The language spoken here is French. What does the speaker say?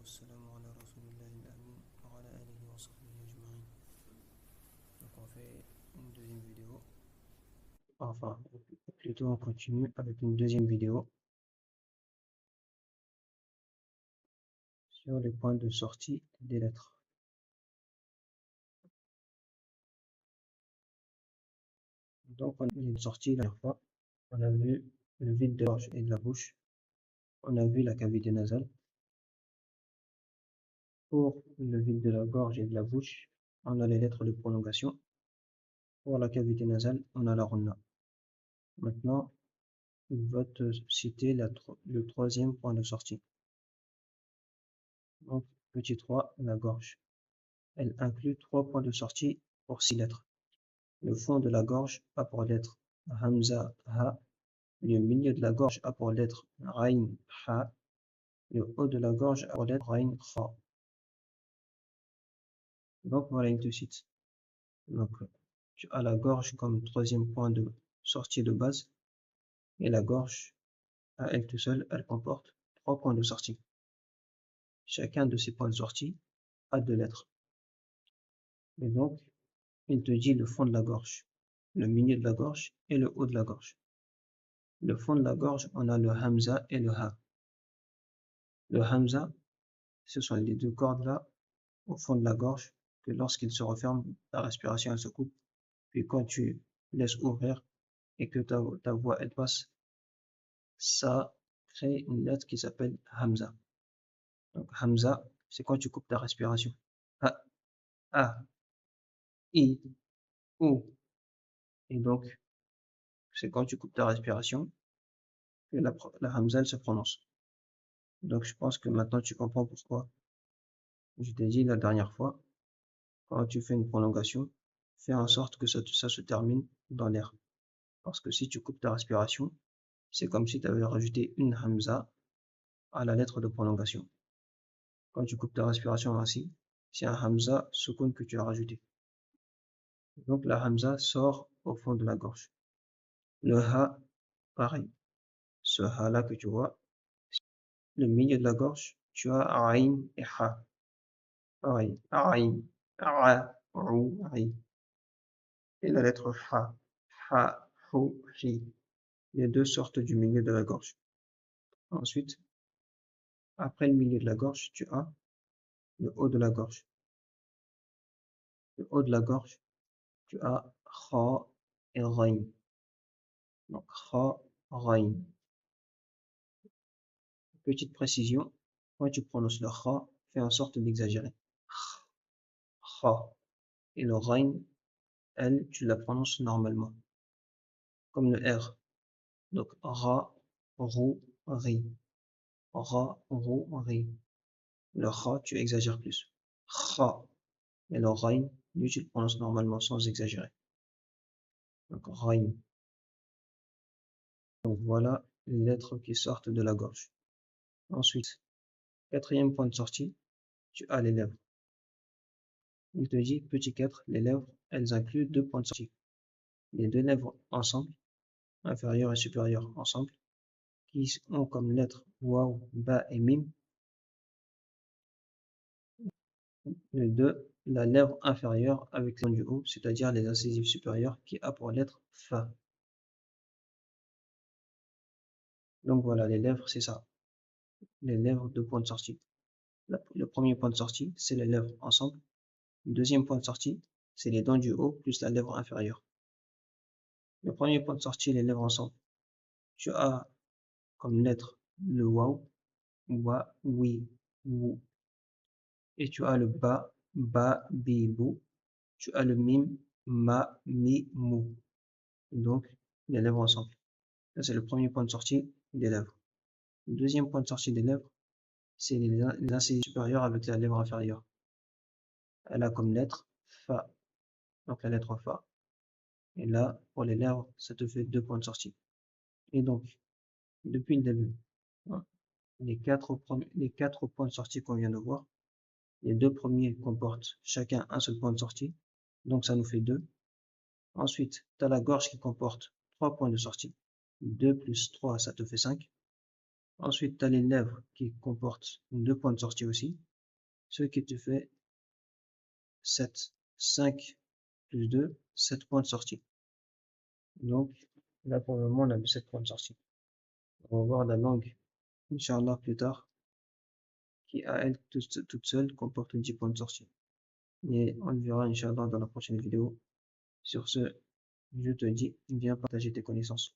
والسلام على رسول الله الأمين وعلى آله وصحبه أجمعين. Donc on fait une deuxième vidéo. Enfin, plutôt on continue avec une deuxième vidéo sur les points de sortie des lettres. Donc on a une sortie la dernière fois. On a vu le vide de la gorge et de la bouche. On a vu la cavité nasale. Pour le vide de la gorge et de la bouche, on a les lettres de prolongation. Pour la cavité nasale, on a la ronna. Maintenant, il va te citer le troisième point de sortie. Donc, petit 3, la gorge. Elle inclut 3 points de sortie pour 6 lettres. Le fond de la gorge a pour lettre Hamza, Ha. Le milieu de la gorge a pour lettre Rain, Ha. Le haut de la gorge a pour lettre Rain, Kha. Donc, voilà, il te cite. Donc, tu as la gorge comme troisième point de sortie de base. Et la gorge, à elle toute seule, elle comporte 3 points de sortie. Chacun de ces points de sortie a 2 lettres. Et donc, il te dit le fond de la gorge, le milieu de la gorge et le haut de la gorge. Le fond de la gorge, on a le Hamza et le Ha. Le Hamza, ce sont les deux cordes là, au fond de la gorge, que lorsqu'ils se referment, la respiration elle se coupe. Puis quand tu laisses ouvrir et que ta voix elle passe, ça crée une lettre qui s'appelle Hamza. Donc Hamza, c'est quand tu coupes ta respiration. Ha, A, I, O. Et donc, c'est quand tu coupes ta respiration que la Hamza elle se prononce. Donc je pense que maintenant tu comprends pourquoi je t'ai dit la dernière fois, quand tu fais une prolongation, fais en sorte que ça se termine dans l'air. Parce que si tu coupes ta respiration, c'est comme si tu avais rajouté une Hamza à la lettre de prolongation. Quand tu coupes ta respiration ainsi, c'est un Hamza soukoun que tu as rajouté. Donc la Hamza sort au fond de la gorge. Le Ha, pareil. Ce Ha là que tu vois, le milieu de la gorge, tu as Aïn et Ha. Pareil. Aïn, A, Ou, Aïn. Et la lettre Ha. Ha, Hu, Hi. Les deux sortent du milieu de la gorge. Ensuite, après le milieu de la gorge, tu as le haut de la gorge. Le haut de la gorge, tu as Kha et Rain. Donc Kha, Rain. Petite précision, quand tu prononces le Kha, fais en sorte d'exagérer. Kha. Et le Rain, elle, tu la prononces normalement. Comme le R. Donc Ra, Rou, Ri. Ra, Rou, Ri. Le Kha, tu exagères plus. Kha. Et le Rain, lui, tu le prononces normalement sans exagérer. Donc Rain. Donc voilà les lettres qui sortent de la gorge. Ensuite, quatrième point de sortie, tu as les lèvres. Il te dit, petit 4, les lèvres, elles incluent 2 points de sortie. Les 2 lèvres ensemble, inférieure et supérieure ensemble, qui ont comme lettres waw, ba et mim. Les 2, la lèvre inférieure avec les dents du haut, c'est-à-dire les incisives supérieures, qui a pour lettre fa. Donc voilà, les lèvres, c'est ça. Les lèvres, 2 points de sortie. Le premier point de sortie, c'est les lèvres ensemble. Le deuxième point de sortie, c'est les dents du haut plus la lèvre inférieure. Le premier point de sortie, les lèvres ensemble. Tu as comme lettre le waw, wa, wi, wou. Et tu as le ba, ba, bi, bou. Tu as le mim, ma, mi, mou. Donc, les lèvres ensemble. Ça, c'est le premier point de sortie des lèvres. Le deuxième point de sortie des lèvres, c'est les incisives supérieures avec la lèvre inférieure. Elle a comme lettre fa. Donc, la lettre fa. Et là, pour les lèvres, ça te fait 2 points de sortie. Et donc, depuis le début, hein, les quatre points de sortie qu'on vient de voir, les 2 premiers comportent chacun un seul point de sortie, donc ça nous fait 2. Ensuite, tu as la gorge qui comporte 3 points de sortie. 2 plus 3, ça te fait 5. Ensuite, tu as les lèvres qui comportent 2 points de sortie aussi, ce qui te fait 7. 5 plus 2, 7 points de sortie. Donc, là pour le moment, on a 7 points de sortie. On va voir la langue, Inch'Allah, plus tard, qui à elle toute seule comporte 10 points de sortie. Et on le verra, Inch'Allah, dans la prochaine vidéo. Sur ce, je te dis, viens partager tes connaissances.